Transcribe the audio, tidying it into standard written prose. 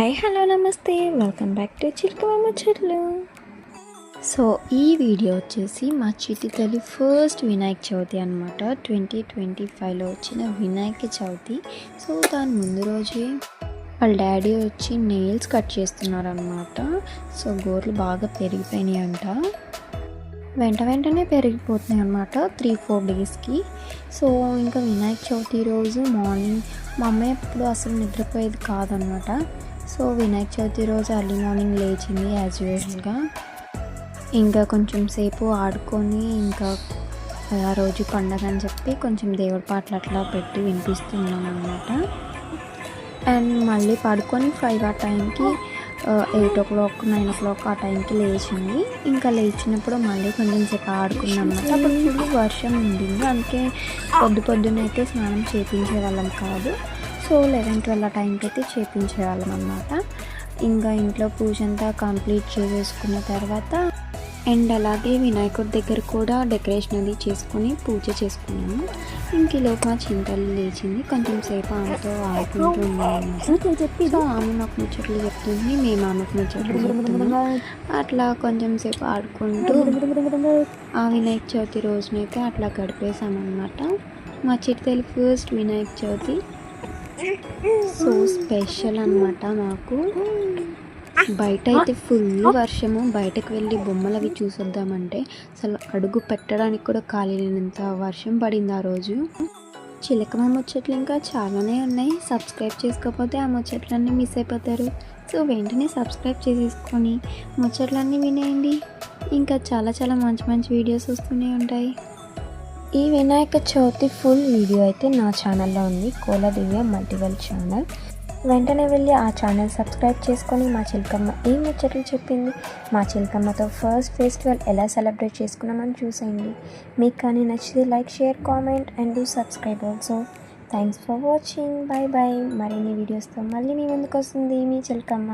Hi hello నమస్తే welcome back to చిలకమ్మ ముచ్చట్లు. So ఈ వీడియో వచ్చేసి మా చిట్టి తల్లి ఫస్ట్ వినాయక చవితి అనమాట. 2025లో వచ్చిన వినాయక చవితి. సో దాని ముందు రోజే వాళ్ళ డాడీ వచ్చి నెయిల్స్ కట్ చేస్తున్నారనమాట. సో గోర్లు బాగా పెరిగిపోయినాయి అంట, వెంటనే పెరిగిపోతున్నాయి అన్నమాట 3-4 డేస్కి. సో ఇంకా వినాయక చవితి రోజు మార్నింగ్ మా అమ్మాయి ఎప్పుడు అసలు నిద్రపోయేది కాదనమాట. సో వినాయక చవితి రోజు ఎర్లీ మార్నింగ్ లేచింది యాజ్ యూజువల్గా. ఇంకా కొంచెం సేపు ఆడుకొని ఇంకా ఆ రోజు పండగ అని చెప్పి కొంచెం దేవుడి పాటలు అట్లా పెట్టి వినిపిస్తున్నాం అనమాట. అండ్ మళ్ళీ పడుకొని 5 ఆ టైంకి 8 o'clock 9 o'clock ఆ టైంకి లేచింది. ఇంకా లేచినప్పుడు మళ్ళీ కొంచెం సేపు ఆడుకున్నాం అన్నమాట. అప్పుడు ఫుల్ వర్షం ఉండింది, అందుకే పొద్దునైతే స్నానం చేయించే వాళ్ళం కాదు. సో 11-12 ఆ టైంకి అయితే చేయించేవాళ్ళం అన్నమాట. ఇంకా ఇంట్లో పూజ అంతా కంప్లీట్ చేసేసుకున్న తర్వాత అండ్ అలాగే వినాయకుడి దగ్గర కూడా డెకరేషన్ అది చేసుకొని పూజ చేసుకున్నాము. ఇంకలోపు మా చింతలు లేచింది, కొంచెం సేపు ఆమెతో ఆడుకుంటూ ఉన్నాము. సో ఆమె మాకు ముచ్చట్లు చెప్తుంది, మేము ఆమెకు ముచ్చట్లు చెప్తున్నాం. అట్లా కొంచెం సేపు ఆడుకుంటూ ఆ వినాయక చవితి రోజునైతే అట్లా గడిపేసామన్నమాట. మా చిట్టి first Vinayaka Chavithi so special అన్నమాట మాకు. బయట అయితే ఫుల్ వర్షము, బయటకు వెళ్ళి బొమ్మలు అవి చూసొద్దామంటే అసలు అడుగు పెట్టడానికి కూడా ఖాళీ లేనంత వర్షం పడింది ఆ రోజు. చిలకమ్మ ముచ్చట్లు ఇంకా చాలానే ఉన్నాయి. సబ్స్క్రైబ్ చేసుకోకపోతే ఆ ముచ్చట్లన్నీ మిస్ అయిపోతారు. సో వెంటనే సబ్స్క్రైబ్ చేసేసుకొని ముచ్చట్లన్నీ వినేయండి. ఇంకా చాలా మంచి వీడియోస్ వస్తూనే ఉంటాయి. ఈ వినాయక చవితి ఫుల్ వీడియో అయితే నా ఛానల్లో ఉంది, కోల దివ్య మల్టీవెల్ ఛానల్. వెంటనే వెళ్ళి ఆ ఛానల్ సబ్స్క్రైబ్ చేసుకొని మా చిలకమ్మ ఈ ముచ్చట్లు చెప్పింది, మా చిలకమ్మతో ఫస్ట్ ఫెస్టివల్ ఎలా సెలబ్రేట్ చేసుకున్నామని చూసేయండి. మీకు కానీ నచ్చితే like, share, comment and do subscribe also. Thanks for watching. Bye. మరిన్ని వీడియోస్తో మళ్ళీ మీ ముందుకు వస్తుంది మీ చిలకమ్మ.